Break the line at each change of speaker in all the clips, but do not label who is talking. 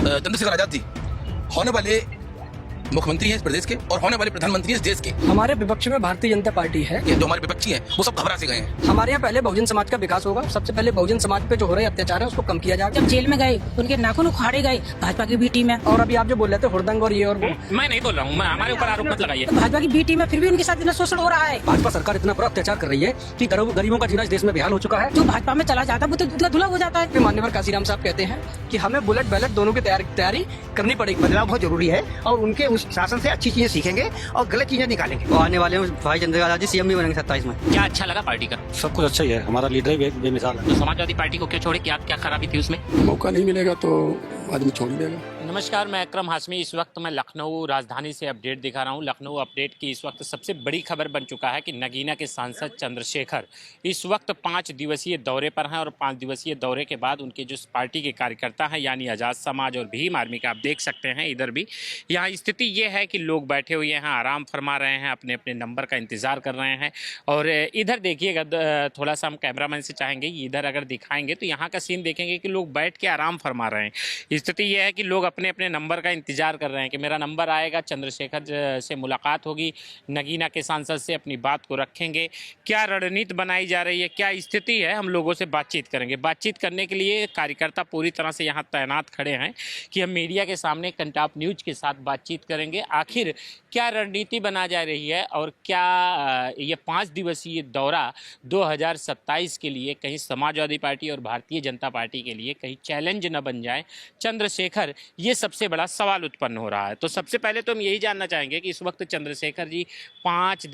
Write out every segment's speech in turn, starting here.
चंद्रशेखर आजाद जी होने वाले मुख्यमंत्री हैं इस प्रदेश के और होने वाले प्रधानमंत्री हैं इस देश के।
हमारे विपक्ष में भारतीय जनता पार्टी है।
ये जो हमारे विपक्षी हैं वो सब घबरा से गए हैं।
हमारे यहाँ पहले बहुजन समाज का विकास होगा। सबसे पहले बहुजन समाज पे जो हो रहे अत्याचार है उसको कम किया जाएगा।
जब जेल में गए उनके नाखून उखाड़े गए भाजपा की बी टीम है।
और अभी आप जो बोल रहे थे हुड़दंग और ये और वो,
मैं नहीं बोल रहा हूँ, हमारे ऊपर आरोप मत लगाइए।
तो भाजपा की बी टीम है, फिर भी उनके साथ इतना शोषण हो रहा है।
भाजपा सरकार इतना बड़ा अत्याचार कर रही है कि गरीबों का जीना इस देश में बेहाल हो चुका है।
जो भाजपा में चला जाता है वो तो दूल्हा धुला हो जाता है।
माननीय काशीराम साहब कहते हैं कि हमें बुलेट बैलेट दोनों की तैयारी करनी पड़ेगी।
बदलाव बहुत जरूरी है और उनके उस शासन से अच्छी चीजें सीखेंगे और गलत चीजें निकालेंगे।
और आने वाले भाई चंद्रशेखर आजाद जी सीएम भी बनेंगे 27 में।
क्या अच्छा लगा पार्टी का?
सब कुछ अच्छा ही है, हमारा लीडर भी बेमिसाल है।
तो समाजवादी पार्टी को क्यों छोड़े? क्या क्या खराबी थी उसमें?
मौका नहीं मिलेगा तो आदमी छोड़ ही देगा।
नमस्कार, मैं अकरम हाशमी। इस वक्त मैं लखनऊ राजधानी से अपडेट दिखा रहा हूँ। लखनऊ अपडेट की इस वक्त सबसे बड़ी खबर बन चुका है कि नगीना के सांसद चंद्रशेखर इस वक्त 5 दिवसीय दौरे पर हैं और 5 दिवसीय दौरे के बाद उनके जो पार्टी के कार्यकर्ता हैं यानी आज़ाद समाज और भीम आर्मी का आप देख सकते हैं इधर भी यहाँ स्थिति ये है कि लोग बैठे हुए हैं, आराम फरमा रहे हैं, अपने अपने नंबर का इंतज़ार कर रहे हैं। और इधर देखिएगा, थोड़ा सा हम कैमरामैन से चाहेंगे इधर अगर दिखाएंगे तो यहाँ का सीन देखेंगे कि लोग बैठ के आराम फरमा रहे हैं। स्थिति यह है कि लोग अपने अपने नंबर का इंतजार कर रहे हैं कि मेरा नंबर आएगा, चंद्रशेखर से मुलाकात होगी, नगीना के सांसद से अपनी बात को रखेंगे। क्या रणनीति बनाई जा रही है, क्या स्थिति है, हम लोगों से बातचीत करेंगे। बातचीत करने के लिए कार्यकर्ता पूरी तरह से यहाँ तैनात खड़े हैं कि हम मीडिया के सामने कंटाप न्यूज के साथ बातचीत करेंगे। आखिर क्या रणनीति बना जा रही है और क्या ये 5 दिवसीय दौरा 2027 के लिए कहीं समाजवादी पार्टी और भारतीय जनता पार्टी के लिए कहीं चैलेंज न बन जाए चंद्रशेखर, ये सबसे बड़ा सवाल उत्पन्न हो रहा है। तो सबसे पहले तो हम यही जानना चाहेंगे कि इस वक्त चंद्रशेखर जी 5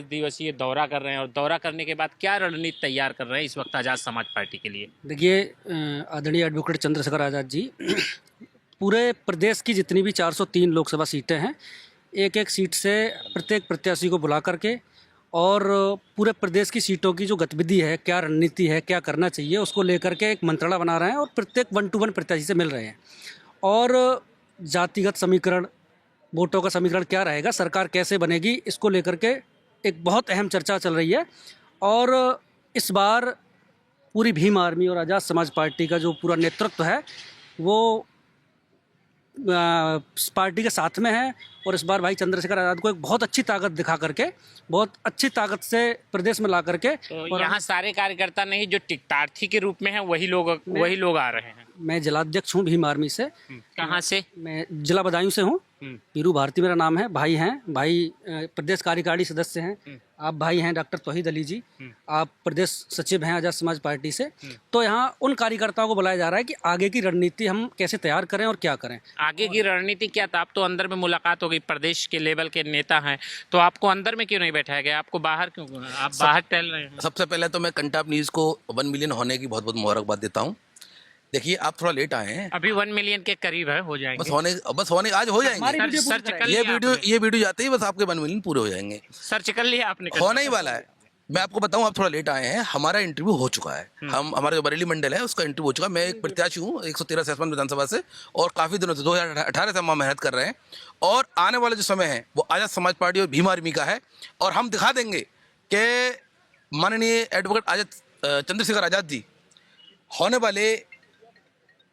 दिवसीय दौरा कर रहे हैं और दौरा करने के बाद क्या रणनीति तैयार कर रहे हैं इस वक्त आज़ाद समाज पार्टी के लिए।
देखिए, आदरणीय एडवोकेट चंद्रशेखर आजाद जी पूरे प्रदेश की जितनी भी 403 लोकसभा सीटें हैं, एक एक सीट से प्रत्येक प्रत्याशी को बुला करके और पूरे प्रदेश की सीटों की जो गतिविधि है, क्या रणनीति है, क्या करना चाहिए, उसको लेकर के एक मंत्रणा बना रहे हैं और प्रत्येक 1 to 1 प्रत्याशी से मिल रहे हैं। और जातिगत समीकरण, वोटों का समीकरण क्या रहेगा, सरकार कैसे बनेगी, इसको लेकर के एक बहुत अहम चर्चा चल रही है। और इस बार पूरी भीम आर्मी और आज़ाद समाज पार्टी का जो पूरा नेतृत्व है वो पार्टी के साथ में है। और इस बार भाई चंद्रशेखर आजाद को एक बहुत अच्छी ताकत दिखा करके, बहुत अच्छी ताकत से प्रदेश में ला करके,
तो यहाँ सारे कार्यकर्ता नहीं जो टिकटार्थी के रूप में हैं वही लोग आ रहे हैं।
मैं जिलाध्यक्ष हूँ भीम आर्मी से।
कहाँ से?
मैं जिला बदायूं से हूँ। पीरू भारती मेरा नाम है। भाई हैं, भाई प्रदेश कार्यकारिणी सदस्य हैं। आप भाई हैं डॉक्टर तौहीद अली जी, आप प्रदेश सचिव हैं आज़ाद समाज पार्टी से। तो यहाँ उन कार्यकर्ताओं को बुलाया जा रहा है कि आगे की रणनीति हम कैसे तैयार करें और क्या करें।
आगे की रणनीति क्या था? आप तो अंदर में मुलाकात हो गई, प्रदेश के लेवल के नेता हैं, तो आपको अंदर में क्यों नहीं बैठाया गया? आपको बाहर क्यों? आप बाहर टहल रहे हैं।
सबसे पहले तो मैं कंटाप न्यूज़ को 1 मिलियन होने की बहुत बहुत मुबारकबाद देता हूँ। देखिए, आप थोड़ा लेट आए हैं,
अभी 1 मिलियन के करीब है, हो जाएंगे।
बस होने आज हो जाएंगे।
सर्च कर
ये वीडियो जाते ही बस आपके 1 मिलियन पूरे हो जाएंगे।
सर्च कर लिया आपने?
होने ही वाला है। मैं आपको बताऊं, आप थोड़ा लेट आए हैं, हमारा इंटरव्यू हो चुका है। हमारा जो बरेली मंडल है उसका इंटरव्यू हो चुका है। मैं एक प्रत्याशी हूँ 113 सेसमन विधानसभा से और काफ़ी दिनों से 2018 से हम मेहनत कर रहे हैं। और आने वाला जो समय है वो आज़ाद समाज पार्टी और भीम आर्मी का है। और हम दिखा देंगे कि माननीय एडवोकेट चंद्रशेखर आजाद जी होने वाले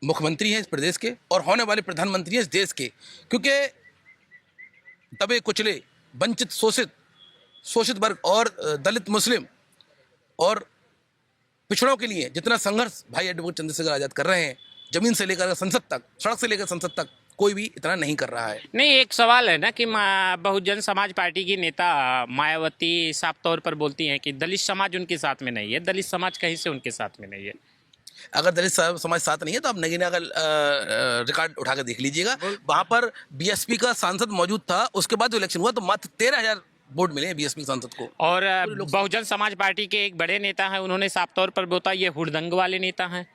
मुख्यमंत्री हैं इस प्रदेश के और होने वाले प्रधानमंत्री हैं इस देश के। क्योंकि दबे कुचले, वंचित, शोषित वर्ग और दलित, मुस्लिम और पिछड़ों के लिए जितना संघर्ष भाई एडवोकेट चंद्रशेखर आजाद कर रहे हैं, जमीन से लेकर संसद तक, सड़क से लेकर संसद तक, कोई भी इतना नहीं कर रहा है।
नहीं, एक सवाल है ना कि बहुजन समाज पार्टी की नेता मायावती साफ तौर पर बोलती हैं कि दलित समाज उनके साथ में नहीं है। दलित समाज कहीं से उनके साथ में नहीं है।
अगर दलित समाज साथ नहीं है तो आप नगीना का रिकॉर्ड उठा कर देख लीजिएगा। वहाँ पर बीएसपी का सांसद मौजूद था, उसके बाद जो इलेक्शन हुआ तो मात्र 13,000 वोट मिले बीएसपी सांसद को।
और बहुजन समाज पार्टी के एक बड़े नेता हैं, उन्होंने साफ तौर पर बोला ये हुड़दंग वाले नेता हैं।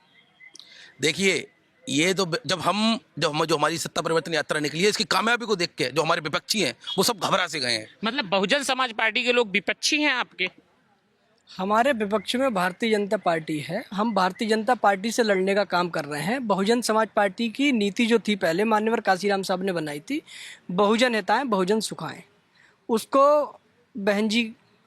देखिए, ये तो जो हमारी सत्ता परिवर्तन यात्रा निकली है, इसकी कामयाबी को देख के जो हमारे विपक्षी हैं वो सब घबरा से गए हैं।
मतलब बहुजन समाज पार्टी के लोग विपक्षी हैं आपके?
हमारे विपक्ष में भारतीय जनता पार्टी है। हम भारतीय जनता पार्टी से लड़ने का काम कर रहे हैं। बहुजन समाज पार्टी की नीति जो थी पहले माननीय काशीराम साहब ने बनाई थी, बहुजन हिताएं बहुजन सुखाएं, उसको बहन जी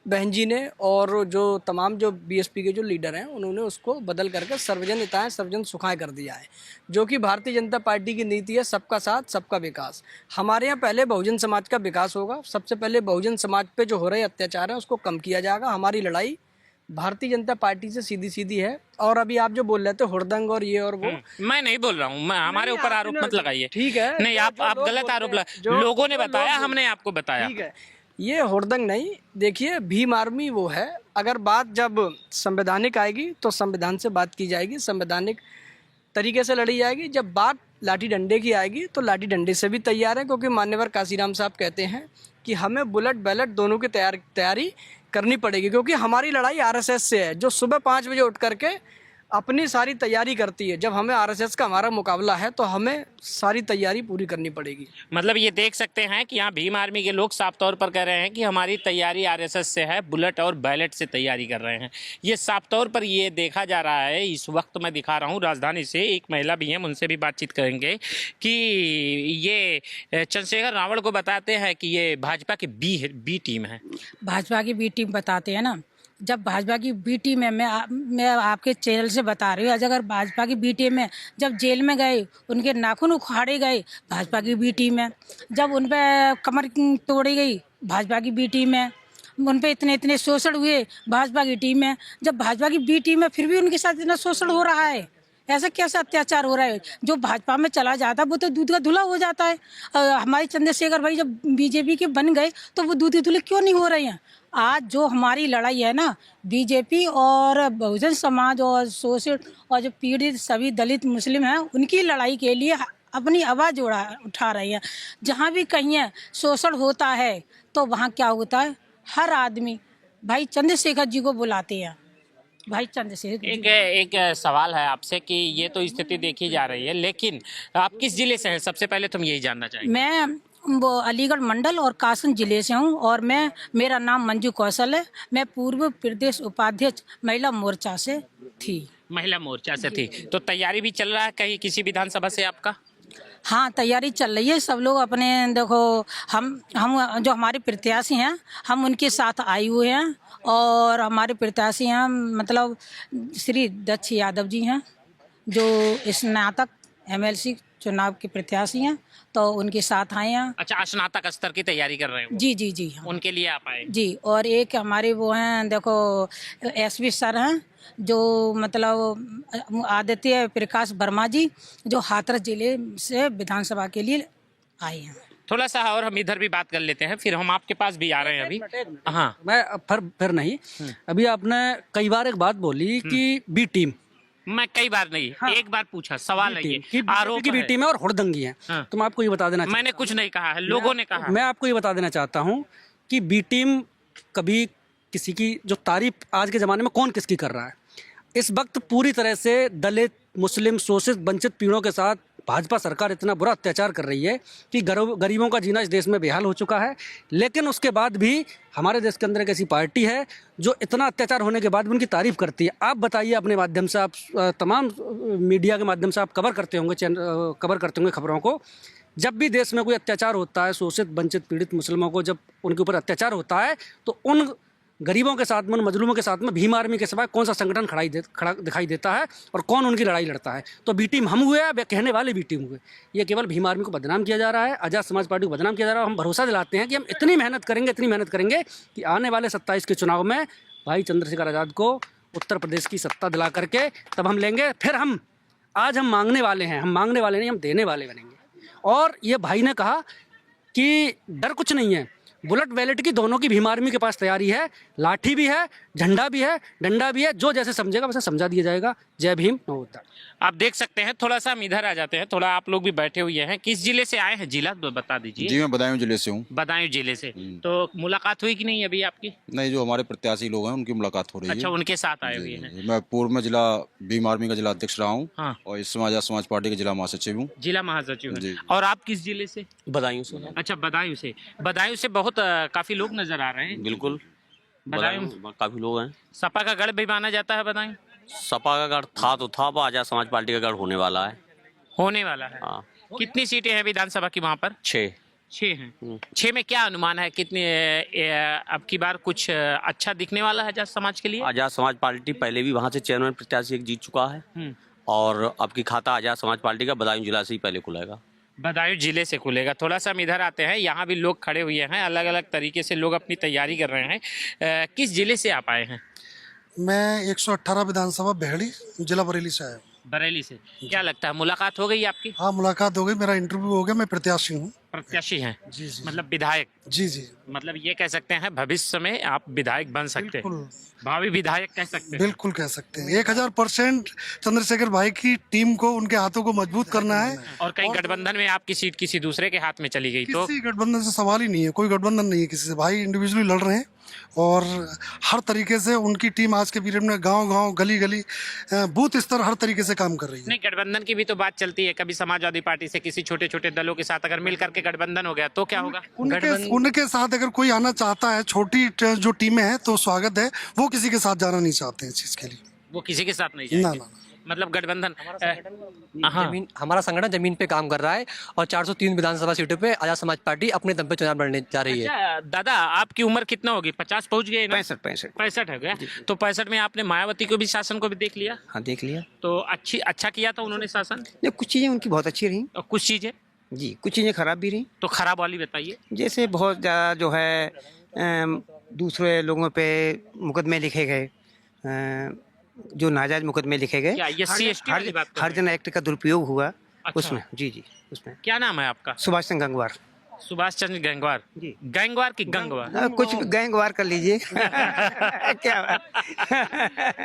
बहन जी ने और जो तमाम जो बीएसपी के जो लीडर हैं उन्होंने उसको बदल करके सर्वजन हिताय सर्वजन सुखाय कर दिया है, जो कि भारतीय जनता पार्टी की नीति है सबका साथ सबका विकास। हमारे यहाँ पहले बहुजन समाज का विकास होगा, सबसे पहले बहुजन समाज पे जो हो रहे अत्याचार है उसको कम किया जाएगा। हमारी लड़ाई भारतीय जनता पार्टी से सीधी सीधी है। और अभी आप जो बोल रहे थे हुड़दंग और ये और वो,
मैं नहीं बोल रहा हूँ, हमारे ऊपर आरोप मत लगाइए।
ठीक है,
नहीं, आप गलत आरोप लोगों ने बताया, हमने आपको बताया।
ठीक है, ये हुड़दंग नहीं। देखिए भीम आर्मी वो है, अगर बात जब संवैधानिक आएगी तो संविधान से बात की जाएगी, संवैधानिक तरीके से लड़ी जाएगी। जब बात लाठी डंडे की आएगी तो लाठी डंडे से भी तैयार है, क्योंकि मान्यवर काशीराम साहब कहते हैं कि हमें बुलेट बैलेट दोनों की तैयारी करनी पड़ेगी, क्योंकि हमारी लड़ाई आरएसएस से है, जो सुबह 5 बजे उठ करके अपनी सारी तैयारी करती है। जब हमें आरएसएस का हमारा मुकाबला है तो हमें सारी तैयारी पूरी करनी पड़ेगी।
मतलब ये देख सकते हैं कि यहाँ भीम आर्मी के लोग साफ तौर पर कह रहे हैं कि हमारी तैयारी आरएसएस से है, बुलेट और बैलेट से तैयारी कर रहे हैं। ये साफ तौर पर ये देखा जा रहा है। इस वक्त मैं दिखा रहा हूँ राजधानी से एक महिला भी हैं, उनसे भी बातचीत करेंगे कि ये चंद्रशेखर रावण को बताते हैं कि ये भाजपा की बी टीम है।
भाजपा की बी टीम बताते हैं ना, जब भाजपा की बी टीम है, मैं आपके चैनल से बता रही हूँ, अगर भाजपा की बी टीम है, जब जेल में गए उनके नाखून उखाड़े गए, भाजपा की बी टीम है। जब उन पर कमर तोड़ी गई, भाजपा की बी टीम है। उन पर इतने शोषण हुए, भाजपा की टीम है। जब भाजपा की बी टीम है फिर भी उनके साथ इतना शोषण हो रहा है, ऐसा कैसा अत्याचार हो रहा है? जो भाजपा में चला जाता है वो तो दूध का धुला हो जाता है। हमारे चंद्रशेखर भाई जब बीजेपी के बन गए तो वो दूध के धुले क्यों नहीं हो रहे हैं? आज जो हमारी लड़ाई है ना, बीजेपी और बहुजन समाज और शोषित और जो पीड़ित सभी दलित मुस्लिम हैं, उनकी लड़ाई के लिए अपनी आवाज़ उठा रही है। जहाँ भी कहीं शोषण होता है तो वहाँ क्या होता है, हर आदमी भाई चंद्रशेखर जी को बुलाते हैं। भाई चंद्रशेखर
एक सवाल है आपसे कि ये तो स्थिति देखी जा रही है, लेकिन आप किस जिले से हैं? सबसे पहले तुम यही जानना चाहेंगे।
मैं वो अलीगढ़ मंडल और कासन जिले से हूँ और मेरा नाम मंजू कौशल है। मैं पूर्व प्रदेश उपाध्यक्ष महिला मोर्चा से थी।
महिला मोर्चा से थी, तो तैयारी भी चल रहा है कहीं किसी विधानसभा से आपका?
हाँ, तैयारी चल रही है। सब लोग अपने देखो, हम जो हमारे प्रत्याशी हैं हम उनके साथ आए हुए हैं और हमारे प्रत्याशी हैं मतलब श्री दक्ष यादव जी हैं, जो स्नातक एमएलसी चुनाव के प्रत्याशी हैं, तो उनके साथ आए हैं।
अच्छा, स्नातक स्तर की तैयारी कर रहे हो?
जी जी जी हाँ।
उनके लिए आप आए?
जी, और एक हमारे वो हैं देखो एसपी सर हैं, जो मतलब आदित्य प्रकाश वर्मा जी, जो हाथरस जिले से विधानसभा के लिए आए हैं।
थोड़ा सा और हम इधर भी बात कर लेते हैं, फिर हम आपके पास भी आ रहे हैं अभी। हाँ,
मैं फिर नहीं, अभी आपने कई बार एक बात बोली कि बी टीम,
मैं कई बार नहीं,
हाँ,
एक बार पूछा, सवाल है ये,
आरोप की बी टीम है और हुड़दंगी है।
हाँ,
तो मैं आपको ये बता देना,
मैंने कुछ नहीं कहा है, लोगों ने कहा।
मैं आपको ये बता देना चाहता हूँ कि बी टीम कभी किसी की जो तारीफ आज के ज़माने में कौन किसकी कर रहा है। इस वक्त पूरी तरह से दलित मुस्लिम शोषित वंचित पीढ़ों के साथ भाजपा सरकार इतना बुरा अत्याचार कर रही है कि गरीबों का जीना इस देश में बेहाल हो चुका है। लेकिन उसके बाद भी हमारे देश के अंदर एक ऐसी पार्टी है जो इतना अत्याचार होने के बाद भी उनकी तारीफ करती है। आप बताइए, अपने माध्यम से, आप तमाम मीडिया के माध्यम से आप कवर करते होंगे खबरों को। जब भी देश में कोई अत्याचार होता है, शोषित वंचित पीड़ित मुस्लिमों को जब उनके ऊपर अत्याचार होता है, तो उन गरीबों के साथ में, उन मजलूमों के साथ में भीम आर्मी के सिवाय कौन सा संगठन खड़ा दिखाई देता है और कौन उनकी लड़ाई लड़ता है? तो बी टीम हम हुए, अब कहने वाले बी टीम हुए। ये केवल भीम आर्मी को बदनाम किया जा रहा है, आज़ाद समाज पार्टी को बदनाम किया जा रहा है। हम भरोसा दिलाते हैं कि हम इतनी मेहनत करेंगे कि आने वाले 27 के चुनाव में भाई चंद्रशेखर आज़ाद को उत्तर प्रदेश की सत्ता दिला करके तब हम लेंगे। फिर आज हम मांगने वाले हैं, हम मांगने वाले नहीं, हम देने वाले बनेंगे। और ये भाई ने कहा कि डर कुछ नहीं है, बुलेट बैलेट की दोनों की भीम आर्मी के पास तैयारी है, लाठी भी है, झंडा भी है, डंडा भी है, जो जैसे समझेगा वैसे समझा दिया जाएगा। जय भीम, नमोबुद्धाय।
आप देख सकते हैं, थोड़ा सा हम इधर आ जाते हैं, थोड़ा आप लोग भी बैठे हुए हैं। किस जिले से आए हैं, जिला बता दीजिए।
जी, मैं बदायूं जिले से हूँ।
बदायूं जिले से, तो मुलाकात हुई कि नहीं अभी आपकी?
नहीं, जो हमारे प्रत्याशी लोग हैं उनकी मुलाकात हो रही है।
अच्छा, उनके साथ आए हुए हैं।
मैं पूर्व में जिला भीम आर्मी का जिला अध्यक्ष रहा हूँ।
हाँ।
और इस समय आज़ाद समाज पार्टी के जिला महासचिव हूँ।
जिला महासचिव हैं।
जी।
और आप किस जिले से?
बदायूं से।
अच्छा, बदायूं से। बदायूं से बहुत काफी लोग नजर आ रहे हैं।
बिल्कुल,
बदायूं
काफी लोग हैं।
सपा का गढ़ भी माना जाता है बदायूं?
सपा का गढ़ था तो था, वो आज़ाद समाज पार्टी का गढ़ होने वाला है।
होने वाला है।
हाँ।
कितनी सीटें हैं विधानसभा की वहाँ पर?
6।
6 हैं। 6 में क्या अनुमान है कितने अब की बार कुछ अच्छा दिखने वाला है आजाद समाज के लिए?
आजाद समाज पार्टी पहले भी वहाँ से चेयरमैन प्रत्याशी एक जीत चुका है और अब की खाता आजाद समाज पार्टी का बदायूं जिला से ही पहले खुलेगा।
बदायूं जिले से खुलेगा। थोड़ा सा हम इधर आते हैं, यहाँ भी लोग खड़े हुए हैं, अलग अलग तरीके से लोग अपनी तैयारी कर रहे हैं। किस जिले से आप आए हैं?
मैं 118 विधानसभा बेहड़ी जिला बरेली से आया हूँ।
बरेली से। क्या लगता है मुलाकात हो गई आपकी?
हाँ, मुलाकात हो गई, मेरा इंटरव्यू हो गया, मैं प्रत्याशी हूँ।
प्रत्याशी हैं?
जी जी।
मतलब विधायक?
जी जी।
मतलब ये कह सकते हैं भविष्य में आप विधायक बन सकते हैं,
बिल्कुल
भावी विधायक कह सकते हैं।
बिल्कुल कह सकते हैं। 1000% चंद्रशेखर भाई की टीम को, उनके हाथों को मजबूत करना है।
और कहीं गठबंधन में आपकी सीट किसी दूसरे के हाथ में चली गई तो?
किसी गठबंधन से सवाल ही नहीं है, कोई गठबंधन नहीं है किसी से। भाई इंडिविजुअली लड़ रहे हैं और हर तरीके से उनकी टीम आज के पीरियड में गांव गांव गली गली बूथ स्तर हर तरीके से काम कर रही है।
नहीं, गठबंधन की भी तो बात चलती है। कभी समाजवादी पार्टी से किसी छोटे छोटे दलों के साथ अगर मिल करके गठबंधन हो गया तो क्या होगा?
उनके साथ अगर कोई आना चाहता है, छोटी जो टीमें हैं तो स्वागत है, वो किसी के साथ जाना नहीं चाहते हैं इस चीज के लिए।
वो किसी के साथ नहीं
ना
जाएंगे?
ना
मतलब गठबंधन हाँ।
जमीन, हमारा संगठन जमीन पे काम कर रहा है और 403 विधानसभा सीटों पे आजाद समाज पार्टी अपने दम पे चुनाव लड़ने जा रही है।
अच्छा, दादा आपकी उम्र कितना होगी? 50 पहुंच गए ना?
65
है गया। तो 65 में आपने मायावती को भी शासन को भी देख लिया?
हाँ, देख लिया।
तो अच्छा किया था उन्होंने शासन?
ये कुछ चीज़ें उनकी बहुत अच्छी रही
और कुछ चीजें
जी, कुछ चीज़ें खराब भी रही।
तो खराब वाली बताइए।
जैसे बहुत ज़्यादा जो है दूसरे लोगों पे मुकदमे लिखे गए, जो नाजायज मुकदमे लिखे गए।
क्या ये SC/ST वाली बात कर रहे हैं?
हरिजन एक्ट का दुरुपयोग हुआ
अच्छा।
उसमें। जी जी, उसमें।
क्या नाम है आपका?
सुभाष चंद्र गंगवार।
सुभाष चंद्र गंगवार?
जी।
गंगवार की गंगवार?
कुछ भी गैंगवार कर लीजिए। क्या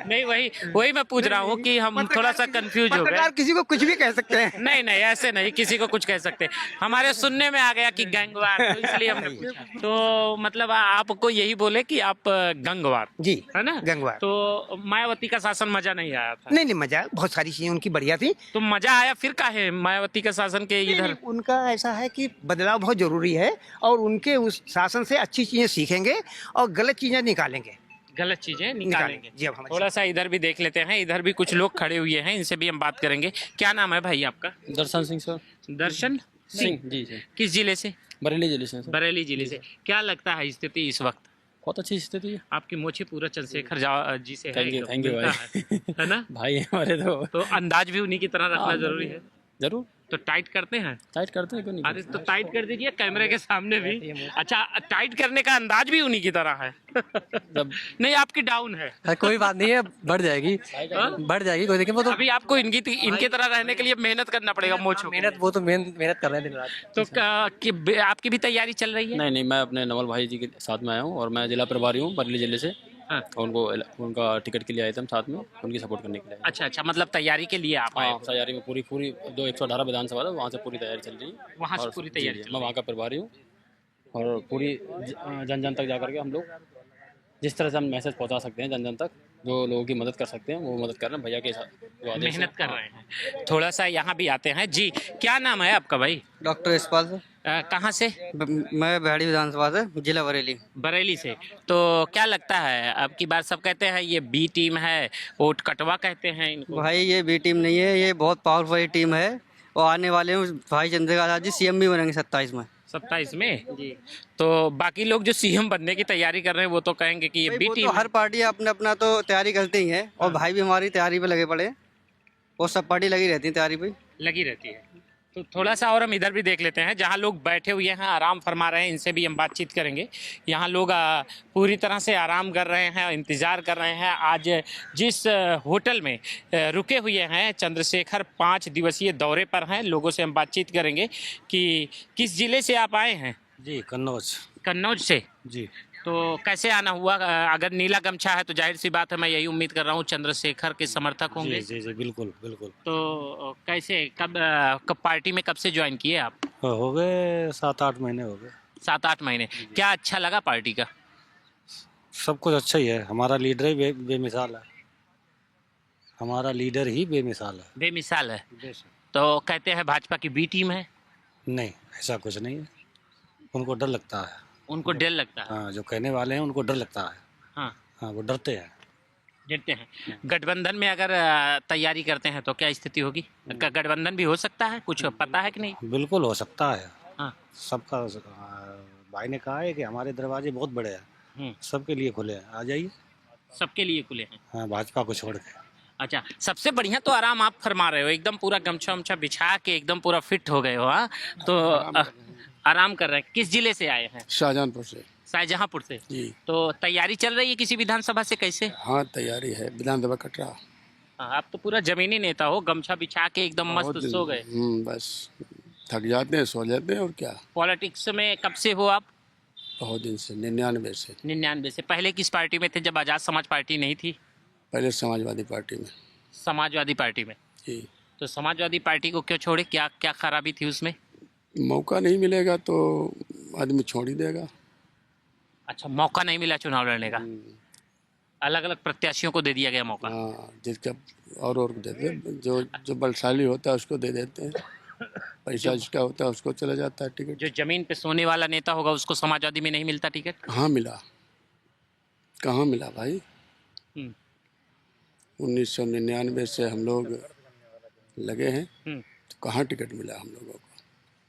नहीं, वही मैं पूछ रहा हूँ कि हम थोड़ा सा कंफ्यूज हो गए।
पत्रकार किसी को कुछ भी कह सकते हैं।
नहीं नहीं, ऐसे नहीं, किसी को कुछ कह सकते। हमारे सुनने में आ गया कि गंगवार, तो इसलिए हमने पूछा। तो मतलब आपको यही बोले कि आप गंगवार,
जी,
है ना?
गंगवार।
तो मायावती का शासन मजा नहीं आया था?
नहीं, मजा, बहुत सारी चीजें उनकी बढ़िया थी।
तो मजा आया फिर काहे मायावती का शासन के इधर?
उनका ऐसा है कि बदलाव बहुत जरूरी है और उनके उस शासन से अच्छी चीजें सीखेंगे और गलत चीजें निकालेंगे।
गलत चीजें निकालेंगे।
जी, अब हम
थोड़ा सा इधर भी देख लेते हैं, इधर भी कुछ लोग खड़े हुए हैं, इनसे भी हम बात करेंगे। क्या नाम है भाई आपका?
दर्शन सिंह सर।
दर्शन सिंह?
जी जी।
किस जिले से?
बरेली जिले से सर।
बरेली जिले से। क्या लगता है स्थिति इस वक्त?
बहुत अच्छी स्थिति है।
आपकी मोछे पूरा चंद्रशेखर जी से है,
थैंक यू
मिलता
भाई।
है ना?
भाई हमारे
तो अंदाज भी उन्हीं की तरह रखना जरूरी है।
जरूर
तो टाइट करते हैं?
टाइट करते हैं क्यों नहीं?
अरे तो टाइट कर दीजिए कैमरे के सामने भी। अच्छा, टाइट करने का अंदाज भी उन्हीं की तरह है। नहीं, आपकी डाउन है।
कोई बात नहीं है, बढ़ जाएगी, बढ़ जाएगी, कोई देखिए। वो तो
अभी आपको इनके तरह रहने के लिए मेहनत करना पड़ेगा मोछो।
मेहनत, वो तो मेहनत कर रहे हैं दिन रात।
तो आपकी भी तैयारी चल रही है?
नहीं नहीं, मैं अपने नवल भाई जी के साथ में आया हूँ और मैं जिला प्रभारी हूँ बरेली जिले से।
हाँ।
उनका टिकट के लिए आए थे हम साथ में, उनकी सपोर्ट करने के लिए।
अच्छा, मतलब तैयारी के लिए आप आए
हाँ,
हो?
तैयारी में पूरी 118 विधानसभा था, वहाँ से पूरी तैयारी चल रही है।
वहाँ से
और
पूरी
जी,
तैयारी
जी,
चल
मैं
रही
वहाँ का प्रभारी हूँ और पूरी जन जन तक जा करके हम लोग जिस तरह से हम मैसेज पहुँचा सकते हैं जन जन तक, जो लोगों की मदद कर सकते हैं वो मदद कर रहे हैं। भैया के साथ जो आदेश
मेहनत
है।
कर रहे हैं। थोड़ा सा यहाँ भी आते हैं। जी, क्या नाम है आपका भाई?
Doctor Yashpal sir.
कहाँ से?
मैं बेहड़ी विधानसभा से, जिला बरेली।
बरेली से। तो क्या लगता है अब की बार सब कहते हैं ये बी टीम है, वोट कटवा कहते हैं इनको?
भाई ये बी टीम नहीं है, ये बहुत पावरफुल टीम है और आने वाले में भाई चंद्रशेखर आजाद जी सीएम भी बनेंगे 27 में।
27 में? जी। तो बाकी लोग जो सीएम बनने की तैयारी कर रहे हैं वो तो कहेंगे कि ये बी
वो
टीम
तो हर पार्टी अपना अपना तो तैयारी करती ही है और भाई भी हमारी तैयारी पे लगे पड़े और सब पार्टी लगी रहती है तैयारी पे।
लगी रहती है। तो थोड़ा सा और हम इधर भी देख लेते हैं, जहाँ लोग बैठे हुए हैं आराम फरमा रहे हैं, इनसे भी हम बातचीत करेंगे। यहाँ लोग पूरी तरह से आराम कर रहे हैं, इंतज़ार कर रहे हैं। आज जिस होटल में रुके हुए हैं चंद्रशेखर 5 दिवसीय दौरे पर हैं, लोगों से हम बातचीत करेंगे कि किस ज़िले से आप आए हैं?
जी, कन्नौज।
कन्नौज से?
जी।
तो कैसे आना हुआ? अगर नीला गमछा है तो जाहिर सी बात है, मैं यही उम्मीद कर रहा हूँ चंद्रशेखर के समर्थक होंगे।
जी जी, बिल्कुल बिल्कुल।
तो कैसे कब पार्टी में कब से ज्वाइन किए आप?
हो गए 7-8 महीने हो गए।
7-8 महीने। क्या अच्छा लगा पार्टी का?
सब कुछ अच्छा ही है। हमारा लीडर ही बेमिसाल है। हमारा लीडर ही बेमिसाल है।
बेमिसाल है। तो कहते हैं भाजपा की बी टीम है?
नहीं, ऐसा कुछ नहीं है। उनको डर लगता है।
उनको डर लगता है?
हाँ, जो कहने वाले हैं उनको डर लगता है।
हाँ,
हाँ, वो डरते हैं।
डरते हैं। गठबंधन में अगर तैयारी करते हैं तो क्या स्थिति होगी? गठबंधन भी हो सकता है, कुछ पता है कि नहीं?
बिल्कुल हो सकता है।
हाँ।
सबका भाई ने कहा है कि हमारे दरवाजे बहुत बड़े हैं, सबके लिए खुले हैं, आ जाइए।
सबके लिए खुले हैं।
हाँ, भाजपा को छोड़ के।
अच्छा, सबसे बढ़िया तो आराम आप फरमा रहे हो, एकदम पूरा गमछा उमछा बिछा के एकदम पूरा फिट हो गए हो। हाँ, तो आराम कर रहे हैं। किस जिले से आए हैं?
शाहजहांपुर से
शाहजहांपुर से
जी।
तो तैयारी चल रही है किसी विधानसभा से कैसे?
हाँ, तैयारी है, विधानसभा कटरा।
हाँ, आप तो पूरा जमीनी नेता हो, गमछा बिछा के एकदम मस्त सो गए।
बस थक जाते हैं, सो जाते हैं, और क्या।
पॉलिटिक्स में कब से हो आप?
बहुत दिन से, 99 से।
99 से। पहले किस पार्टी में थे जब आजाद समाज पार्टी नहीं थी?
पहले समाजवादी पार्टी में।
समाजवादी पार्टी में
जी।
तो समाजवादी पार्टी को क्यों छोड़े, क्या क्या खराबी थी उसमें?
मौका नहीं मिलेगा तो आदमी छोड़ ही देगा।
अच्छा, मौका नहीं मिला चुनाव लड़ने का, अलग अलग प्रत्याशियों को दे दिया गया मौका।
हाँ, जिसका और देते हैं, जो बलशाली होता है उसको दे देते हैं, पैसा जिसका होता है उसको चला जाता है टिकट।
जो जमीन पे सोने वाला नेता होगा उसको समाजवादी में नहीं मिलता टिकट?
कहाँ मिला, कहाँ मिला भाई। 1999 से हम लोग लगे हैं, तो कहाँ टिकट मिला हम लोगों को?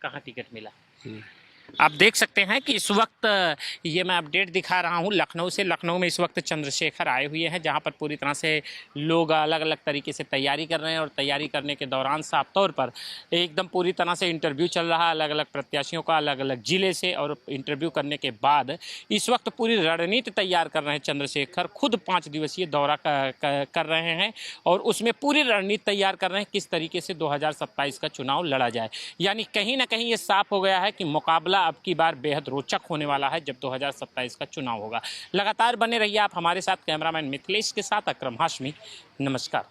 कहाँ टिकट मिला? आप देख सकते हैं कि इस वक्त ये मैं अपडेट दिखा रहा हूँ लखनऊ से। लखनऊ में इस वक्त चंद्रशेखर आए हुए हैं, जहाँ पर पूरी तरह से लोग अलग अलग तरीके से तैयारी कर रहे हैं, और तैयारी करने के दौरान साफ तौर पर एकदम पूरी तरह से इंटरव्यू चल रहा है अलग अलग प्रत्याशियों का, अलग अलग जिले से। और इंटरव्यू करने के बाद इस वक्त पूरी रणनीति तैयार कर रहे हैं चंद्रशेखर। खुद 5 दिवसीय दौरा कर रहे हैं और उसमें पूरी रणनीति तैयार कर रहे हैं किस तरीके से 2027 का चुनाव लड़ा जाए। यानी कहीं ना कहीं ये साफ हो गया है कि मुकाबला अब की बार बेहद रोचक होने वाला है जब 2027 का चुनाव होगा। लगातार बने रहिए आप हमारे साथ। कैमरामैन मिथिलेश के साथ अकरम हाशमी, नमस्कार।